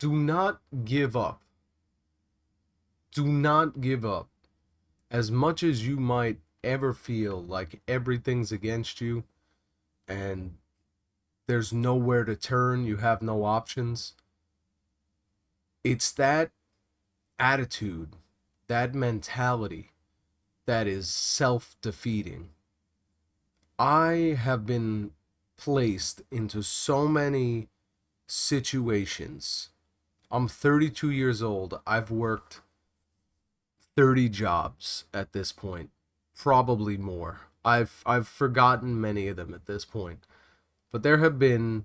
Do not give up. Do not give up. As much as you might ever feel like everything's against you and there's nowhere to turn, you have no options, it's that attitude, that mentality that is self defeating. I have been placed into so many situations. I'm 32 years old. I've worked 30 jobs at this point, probably more. I've forgotten many of them at this point. But there have been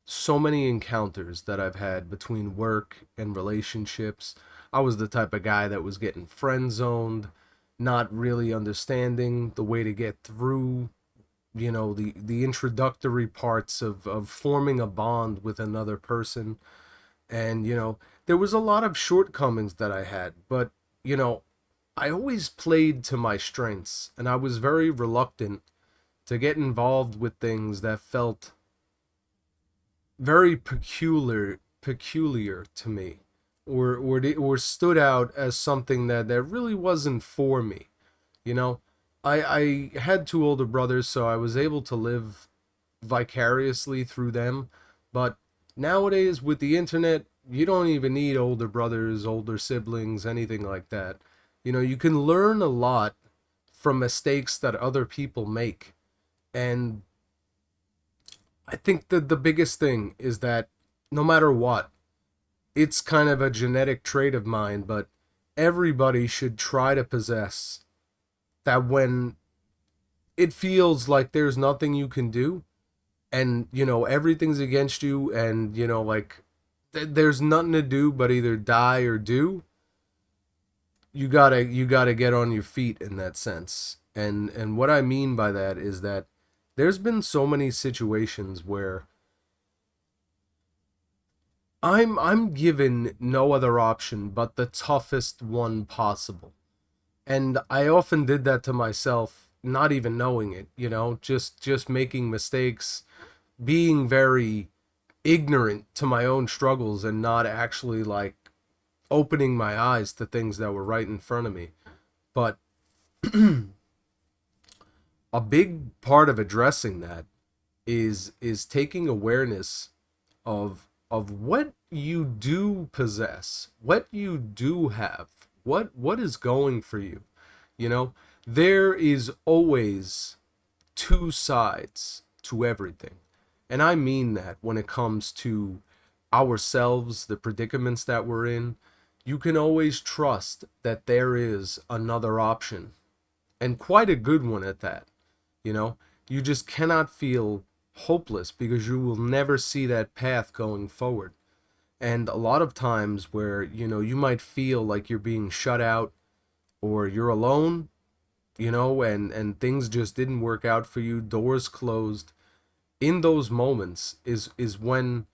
so many encounters that I've had between work and relationships. I was the type of guy that was getting friend zoned, not really understanding the way to get through, the introductory parts of forming a bond with another person. And, there was a lot of shortcomings that I had, but, you know, I always played to my strengths, and I was very reluctant to get involved with things that felt very peculiar to me, or stood out as something that really wasn't for me. You know, I had two older brothers, so I was able to live vicariously through them. But nowadays, with the internet, you don't even need older brothers, older siblings, anything like that. You can learn a lot from mistakes that other people make. And I think that the biggest thing is that no matter what, it's kind of a genetic trait of mine, but everybody should try to possess that when it feels like there's nothing you can do, and everything's against you, and like there's nothing to do but either die or do. You gotta get on your feet in that sense. And what I mean by that is that there's been so many situations where I'm given no other option but the toughest one possible. And I often did that to myself, not even knowing it, just making mistakes, being very ignorant to my own struggles, and not actually like opening my eyes to things that were right in front of me. But a big part of addressing that is taking awareness of what you do possess, what you do have, what is going for you. You know, there is always two sides to everything. And I mean that when it comes to ourselves, the predicaments that we're in, you can always trust that there is another option, and quite a good one at that. You know, you just cannot feel hopeless because you will never see that path going forward. And a lot of times where, you might feel like you're being shut out or you're alone, and things just didn't work out for you, doors closed. In those moments is when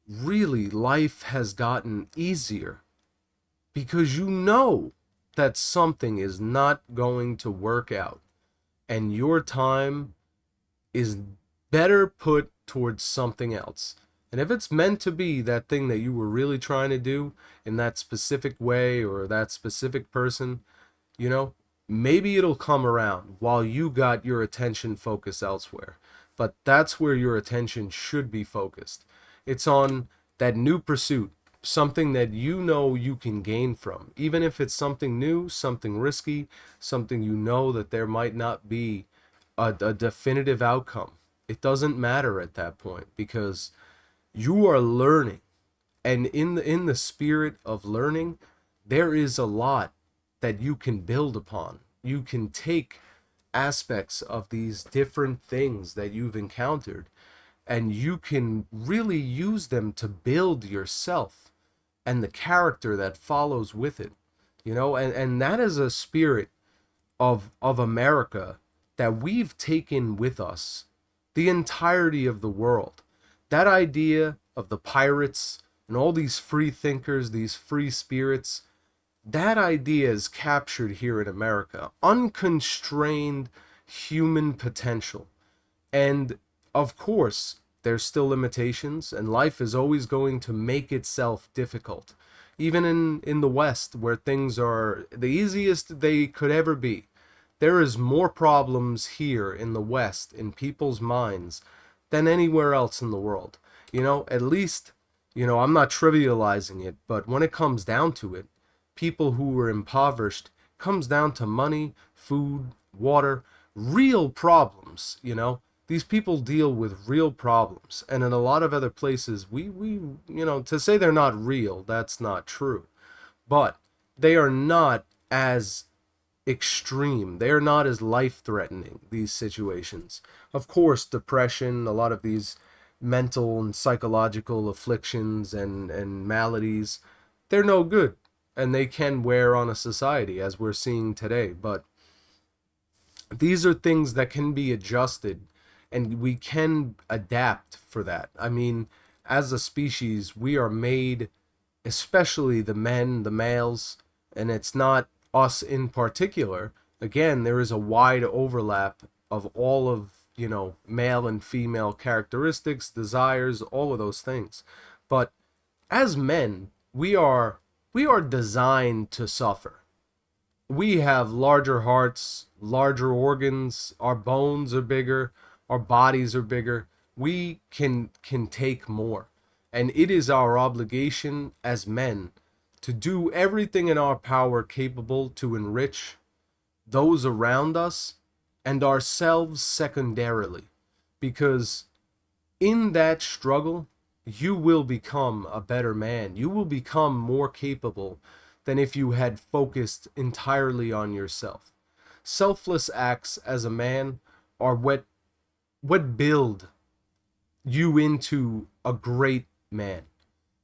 really life has gotten easier, because you know that something is not going to work out, and your time is better put towards something else. And if it's meant to be that thing that you were really trying to do in that specific way or that specific person, you know, maybe it'll come around while you got your attention focused elsewhere. But that's where your attention should be focused. It's on that new pursuit, something that you can gain from, even if it's something new, something risky, something that there might not be a definitive outcome. It doesn't matter at that point, because you are learning, and in the spirit of learning, there is a lot that you can build upon. You can take aspects of these different things that you've encountered, and you can really use them to build yourself and the character that follows with it. And that is a spirit of America that we've taken with us the entirety of the world. That idea of the pirates and all these free thinkers, these free spirits, that idea is captured here in America. Unconstrained human potential. And of course, there's still limitations, and life is always going to make itself difficult. Even in the West, where things are the easiest they could ever be, there is more problems here in the West in people's minds than anywhere else in the world. At least, I'm not trivializing it, but when it comes down to it, people who are impoverished comes down to money, food, water, real problems. These people deal with real problems. And in a lot of other places, to say they're not real, that's not true. But they are not as extreme. They are not as life-threatening, these situations. Of course, depression, a lot of these mental and psychological afflictions and maladies, they're no good. And they can wear on a society, as we're seeing today. But these are things that can be adjusted, and we can adapt for that. I mean, as a species, we are made, especially the men, the males, and it's not us in particular. Again, there is a wide overlap of all of, male and female characteristics, desires, all of those things. But as men, we are designed to suffer. We have larger hearts, larger organs, our bones are bigger, our bodies are bigger. We can take more. And it is our obligation as men to do everything in our power capable to enrich those around us and ourselves secondarily. Because in that struggle, you will become a better man. You will become more capable than if you had focused entirely on yourself. Selfless acts as a man are what build you into a great man.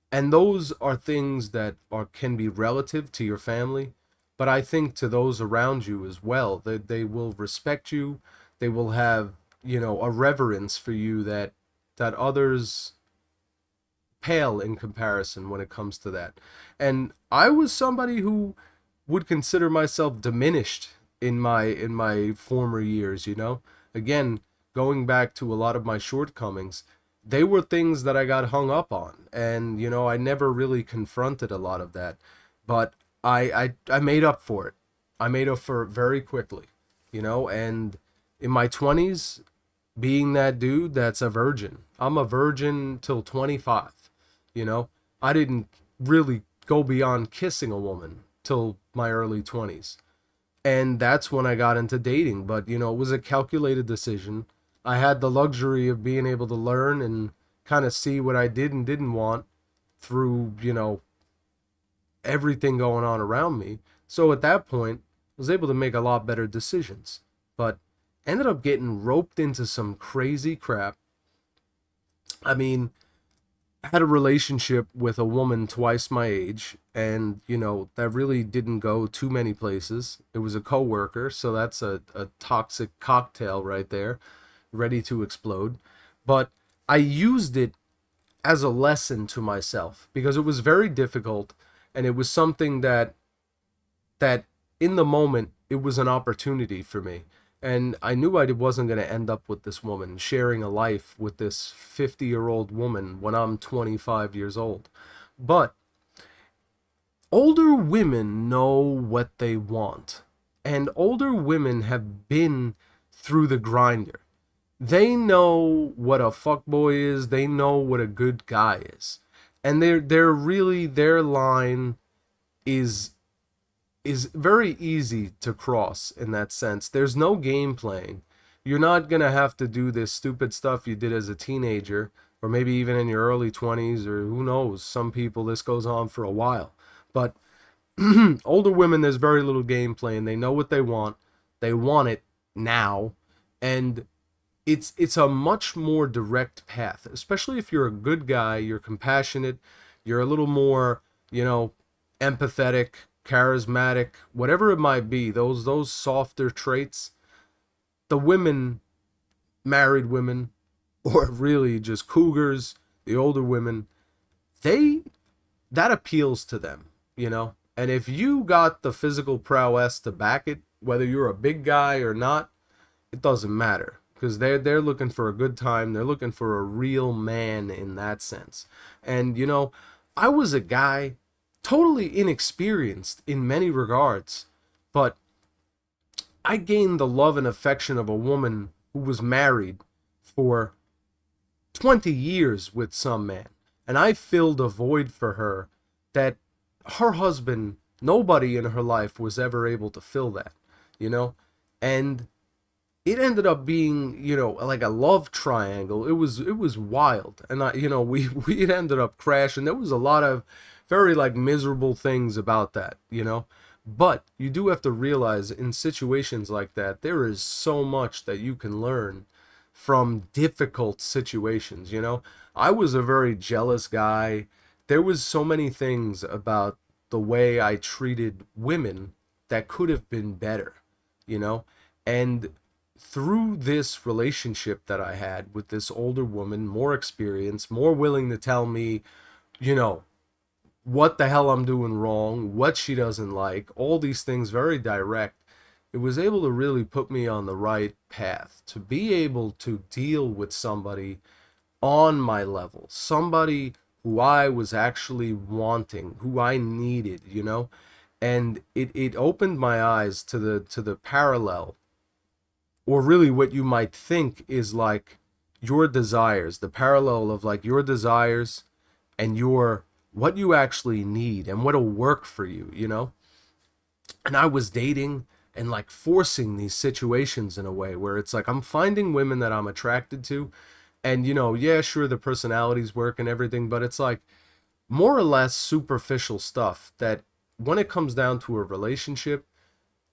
And those are things that can be relative to your family, but I think to those around you as well. They will respect you. They will have, a reverence for you that others pale in comparison when it comes to that. And I was somebody who would consider myself diminished in my former years. Again, going back to a lot of my shortcomings, they were things that I got hung up on, and I never really confronted a lot of that. But I made up for it. I made up for it very quickly. And in my 20s, being that dude that's a virgin. I'm a virgin till 25. You know, I didn't really go beyond kissing a woman till my early 20s. And that's when I got into dating. But, it was a calculated decision. I had the luxury of being able to learn and kind of see what I did and didn't want through, everything going on around me. So at that point, I was able to make a lot better decisions. But ended up getting roped into some crazy crap. I mean, I had a relationship with a woman twice my age, and that really didn't go too many places. It was a coworker, so that's a toxic cocktail right there, ready to explode. But I used it as a lesson to myself because it was very difficult, and it was something that in the moment it was an opportunity for me. And I knew I wasn't going to end up with this woman, sharing a life with this 50-year-old woman when I'm 25 years old. But older women know what they want. And older women have been through the grinder. They know what a fuckboy is. They know what a good guy is. And they're really, their line is very easy to cross in that sense. There's no game playing. You're not going to have to do this stupid stuff you did as a teenager, or maybe even in your early 20s, or who knows, some people this goes on for a while. But older women, there's very little game playing. They know what they want. They want it now. And it's a much more direct path, especially if you're a good guy, you're compassionate, you're a little more, empathetic, charismatic, whatever it might be, those softer traits. The women, married women, or really just cougars, the older women, that appeals to them. And if you got the physical prowess to back it, whether you're a big guy or not, it doesn't matter. because they're looking for a good time. They're looking for a real man in that sense. And I was a guy totally inexperienced in many regards, but I gained the love and affection of a woman who was married for 20 years with some man. And I filled a void for her that her husband, nobody in her life was ever able to fill that, you know? And it ended up being, like a love triangle. It was wild. And we it ended up crashing. There was a lot of very like miserable things about that. But you do have to realize in situations like that, there is so much that you can learn from difficult situations. I was a very jealous guy. There was so many things about the way I treated women that could have been better, you know? And through this relationship that I had with this older woman, more experienced, more willing to tell me, you know, what the hell I'm doing wrong, what she doesn't like, all these things very direct. It was able to really put me on the right path to be able to deal with somebody on my level, somebody who I was actually wanting, who I needed. And it opened my eyes to the parallel, or really what you might think is like your desires, the parallel of like your desires and your what you actually need and what'll work for you. And I was dating and like forcing these situations in a way where it's like I'm finding women that I'm attracted to, and yeah, sure, the personalities work and everything, but it's like more or less superficial stuff that when it comes down to a relationship,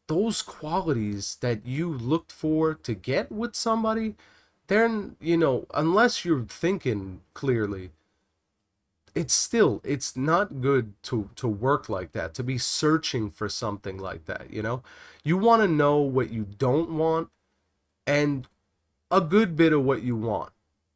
those qualities that you looked for to get with somebody, then unless you're thinking clearly, it's not good to work like that, to be searching for something like that. You want to know what you don't want and a good bit of what you want.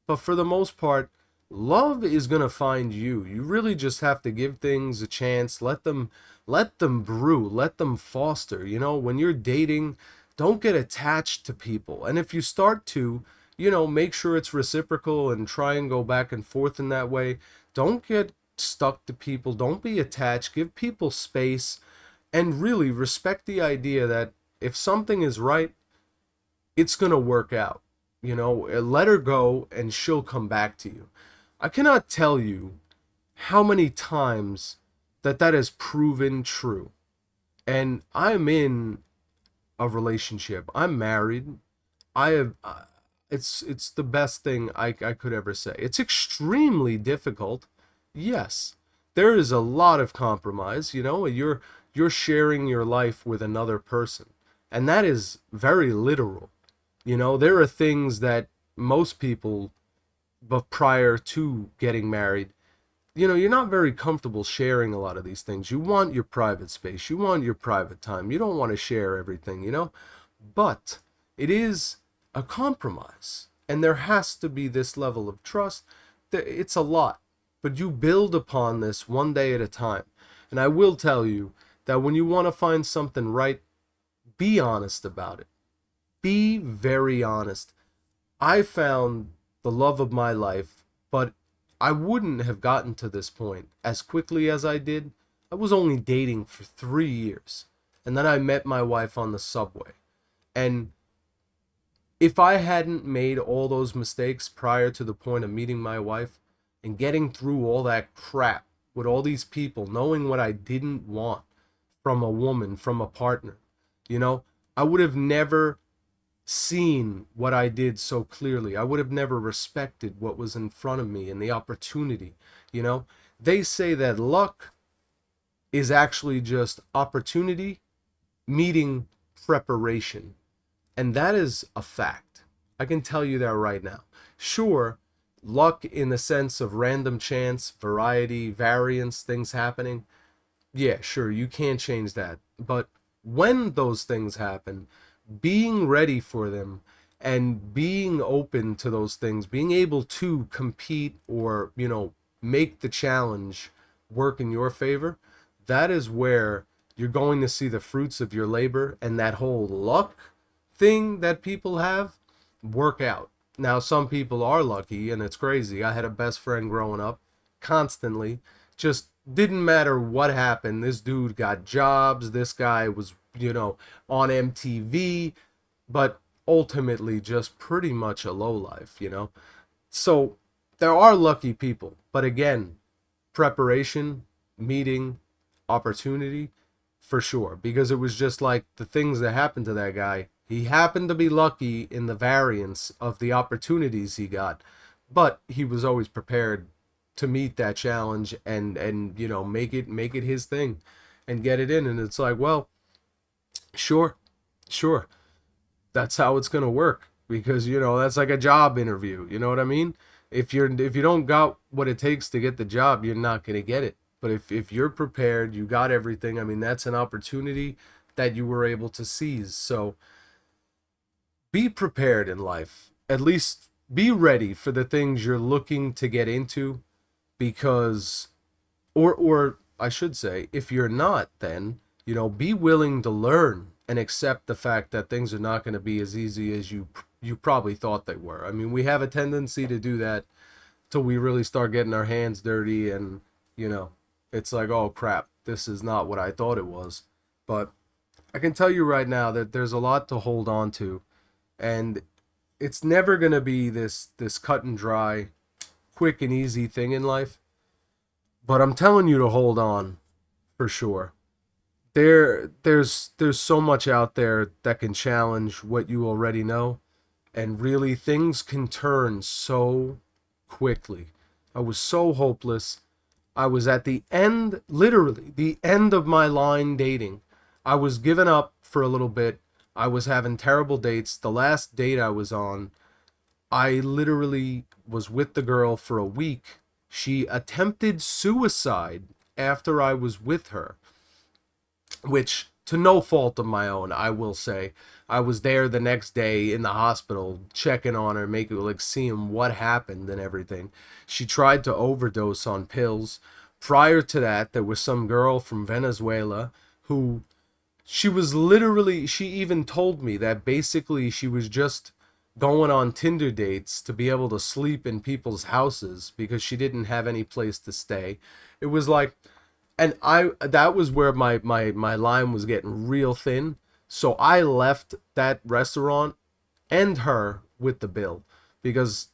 But for the most part, love is going to find you. You really just have to give things a chance, let them brew, let them foster. When you're dating, don't get attached to people. And if you start to, make sure it's reciprocal and try and go back and forth in that way. Don't get stuck to people. Don't be attached. Give people space and really respect the idea that if something is right, it's going to work out. Let her go and she'll come back to you. I cannot tell you how many times that has proven true. And I'm in a relationship. I'm married. I have it's the best thing I could ever say. It's extremely difficult. Yes. There is a lot of compromise, you're sharing your life with another person. And that is very literal. There are things that most people, but prior to getting married, you're not very comfortable sharing a lot of these things. You want your private space. You want your private time. You don't want to share everything. But it is a compromise. And there has to be this level of trust. It's a lot. But you build upon this one day at a time. And I will tell you that when you want to find something right, be honest about it. Be very honest. I found the love of my life, but I wouldn't have gotten to this point as quickly as I did. I was only dating for 3 years. And then I met my wife on the subway. And if I hadn't made all those mistakes prior to the point of meeting my wife and getting through all that crap with all these people, knowing what I didn't want from a woman, from a partner, I would have never seen what I did so clearly. I would have never respected what was in front of me and the opportunity. They say that luck is actually just opportunity meeting preparation. And that is a fact. I can tell you that right now. Sure, luck in the sense of random chance, variety, variance, things happening. Yeah, sure, you can't change that. But when those things happen, being ready for them and being open to those things, being able to compete or, make the challenge work in your favor, that is where you're going to see the fruits of your labor. And that whole luck thing that people have, work out. Now, some people are lucky, and it's crazy. I had a best friend growing up, constantly, just didn't matter what happened. This dude got jobs. This guy was, on MTV, but ultimately just pretty. A low life. So there are lucky people, but again, preparation, meeting, opportunity, for sure. Because it was just like the things that happened to that guy. He happened to be lucky in the variance of the opportunities he got, but he was always prepared to meet that challenge and make it his thing and get it in. And it's like, well, sure, sure, that's how it's gonna work, because that's like a job interview. You know what I mean? If you don't got what it takes to get the job, you're not gonna get it. But if you're prepared, you got everything. I mean, that's an opportunity that you were able to seize. So be prepared in life. At least be ready for the things you're looking to get into, because or I should say, if you're not, then be willing to learn and accept the fact that things are not going to be as easy as you probably thought they were. I mean, we have a tendency to do that till we really start getting our hands dirty, and you know, it's like, oh crap, this is not what I thought it was. But I can tell you right now that there's a lot to hold on to, and it's never going to be this cut and dry, quick and easy thing in life. But I'm telling you to hold on, for sure. There's so much out there that can challenge what you already know, and really things can turn so quickly. I was so hopeless. I was at the end, literally the end of my line dating. I was giving up for a little bit. I was having terrible dates. The last date I was on, I literally was with the girl for a week. She attempted suicide after I was with her, which, to no fault of my own, I will say. I was there the next day in the hospital checking on her, making, like, seeing what happened and everything. She tried to overdose on pills. Prior to that, there was some girl from Venezuela who, she even told me that basically she was just going on Tinder dates to be able to sleep in people's houses because she didn't have any place to stay. It was like, and that was where my line was getting real thin. So I left that restaurant and her with the bill, because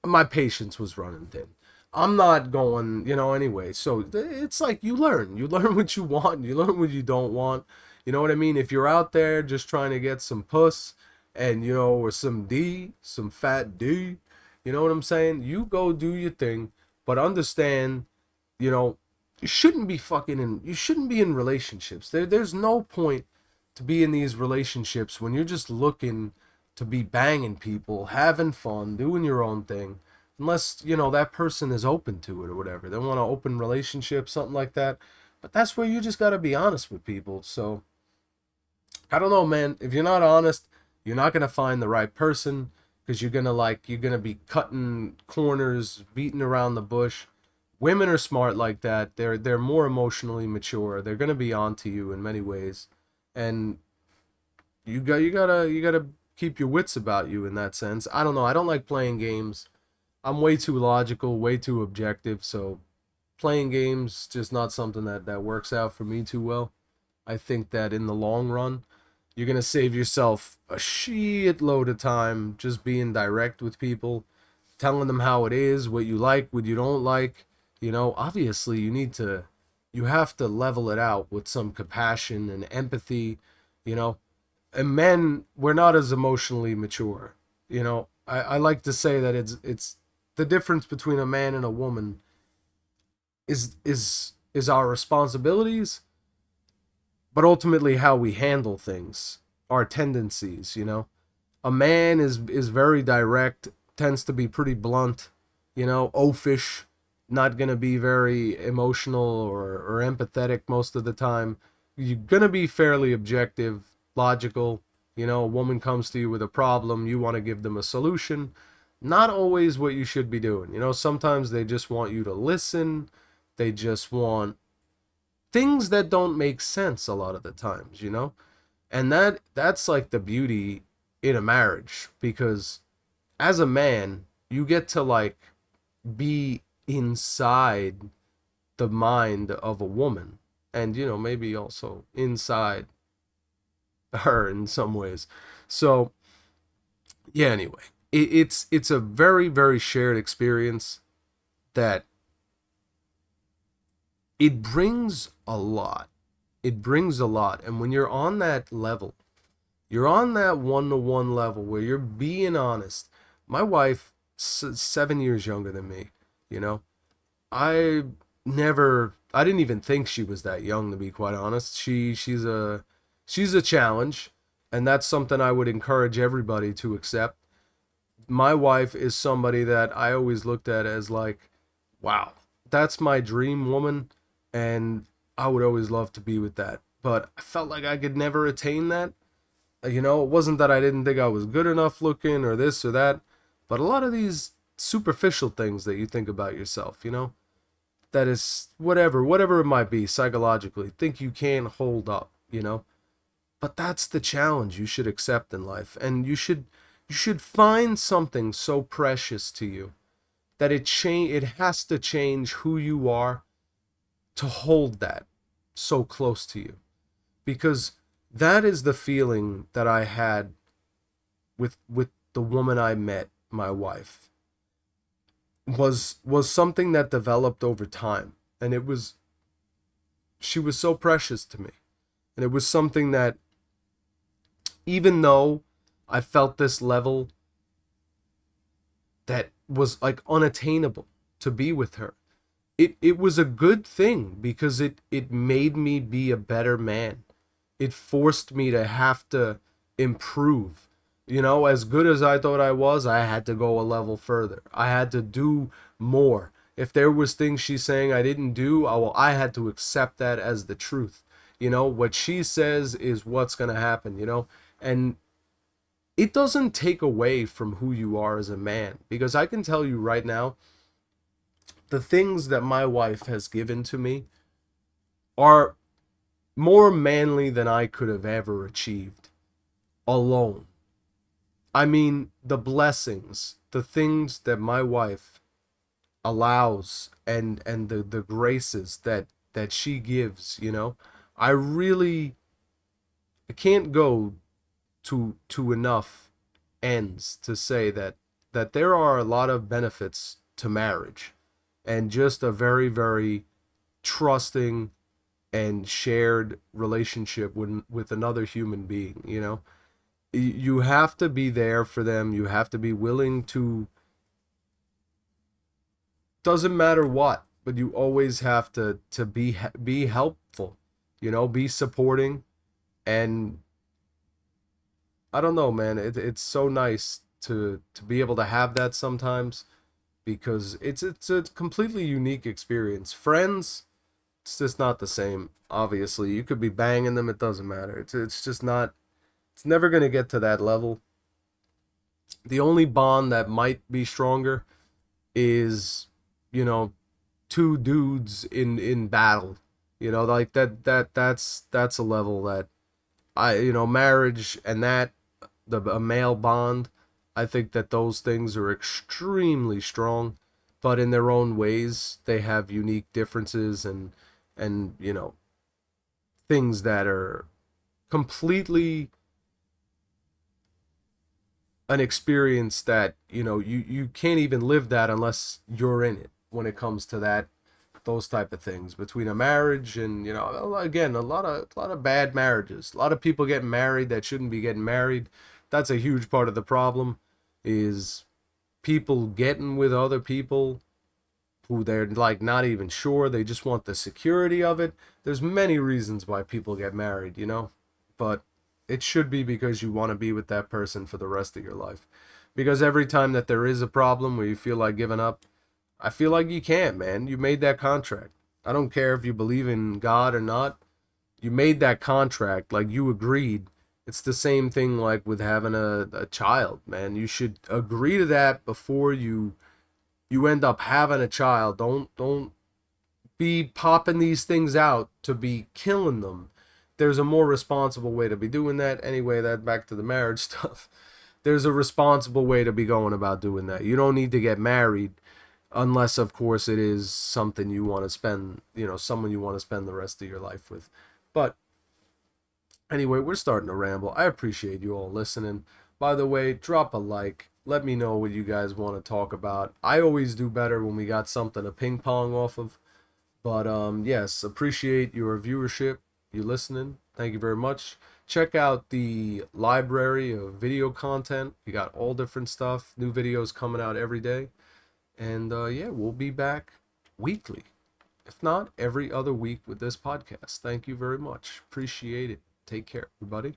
my patience was running thin. I'm not going, anyway. So it's like, you learn what you want, you learn what you don't want. You know what I mean? If you're out there just trying to get some puss and, or some fat D, you know what I'm saying? You go do your thing, but understand, you know, you shouldn't be in relationships. There's no point to be in these relationships when you're just looking to be banging people, having fun, doing your own thing. Unless, that person is open to it or whatever. They want to open relationship, something like that. But that's where you just got to be honest with people. So, I don't know, man. If you're not honest, you're not going to find the right person, because you're going to be cutting corners, beating around the bush. Women are smart like that. They're more emotionally mature. They're going to be onto you in many ways. And you gotta keep your wits about you in that sense. I don't know. I don't like playing games. I'm way too logical, way too objective, so playing games just not something that works out for me too well. I think that in the long run, you're gonna save yourself a shitload of time just being direct with people, telling them how it is, what you like, what you don't like. Obviously you have to level it out with some compassion and empathy, you know. And men, we're not as emotionally mature. I like to say that it's the difference between a man and a woman is our responsibilities, but ultimately how we handle things, our tendencies. A man is very direct, tends to be pretty blunt, oafish, not gonna be very emotional or empathetic most of the time. You're gonna be fairly objective, logical. A woman comes to you with a problem, you want to give them a solution. Not always what you should be doing. Sometimes they just want you to listen. They just want things that don't make sense a lot of the times. And that's like the beauty in a marriage, because as a man, you get to like be inside the mind of a woman, and maybe also inside her in some ways. So yeah, anyway, it's a very very shared experience that it brings a lot. It brings a lot, and when you're on that level, you're on that one-to-one level where you're being honest. My wife, 7 years younger than me, you know, I I didn't even think she was that young, to be quite honest. She's a challenge, and that's something I would encourage everybody to accept. My wife is somebody that I always looked at as like, wow, that's my dream woman, and I would always love to be with that. But I felt like I could never attain that. It wasn't that I didn't think I was good enough looking or this or that, but a lot of these superficial things that you think about yourself, that is whatever it might be psychologically, think you can't hold up. But that's the challenge you should accept in life, and you should find something so precious to you that it has to change who you are to hold that so close to you, because that is the feeling that I had with the woman I met, my wife, was something that developed over time, and she was so precious to me, and it was something that, even though I felt this level that was like unattainable to be with her, it was a good thing because it made me be a better man. It forced me to have to improve. As good as I thought I was, I had to go a level further. I had to do more. If there was things she's saying I didn't do, I had to accept that as the truth. What she says is what's going to happen. And it doesn't take away from who you are as a man, because I can tell you right now, the things that my wife has given to me are more manly than I could have ever achieved alone. I mean, the blessings, the things that my wife allows, and the graces that she gives. I really, I can't go to enough ends to say that there are a lot of benefits to marriage, and just a very very trusting and shared relationship with another human being. You have to be there for them. You have to be willing to, doesn't matter what, but you always have to be helpful, be supporting. And I don't know, man, it's so nice to be able to have that sometimes, because it's a completely unique experience. Friends, it's just not the same. Obviously, you could be banging them, it doesn't matter. It's just not. It's never gonna get to that level. The only bond that might be stronger is, you know, two dudes in battle. Like that's a level that marriage and that, a male bond. I think that those things are extremely strong, but in their own ways, they have unique differences, and things that are completely an experience that you can't even live that unless you're in it, when it comes to that, those type of things between a marriage. And again, a lot of bad marriages, a lot of people getting married that shouldn't be getting married. That's a huge part of the problem, is people getting with other people who they're like not even sure, they just want the security of it. There's many reasons why people get married, but it should be because you want to be with that person for the rest of your life. Because every time that there is a problem where you feel like giving up, I feel like you can't, man. You made that contract. I don't care if you believe in God or not. You made that contract, like you agreed. It's the same thing like with having a child, man. You should agree to that before you end up having a child. Don't be popping these things out to be killing them. There's a more responsible way to be doing that. Anyway, that back to the marriage stuff. there's a responsible way to be going about doing that. You don't need to get married unless, of course, it is something you want to spend, someone you want to spend the rest of your life with. But anyway, we're starting to ramble. I appreciate you all listening. By the way, drop a like. Let me know what you guys want to talk about. I always do better when we got something to ping pong off of. But yes, appreciate your viewership, you listening. Thank you very much. Check out the library of video content. We got all different stuff, new videos coming out every day. And yeah, we'll be back weekly, if not every other week with this podcast. Thank you very much. Appreciate it. Take care, everybody.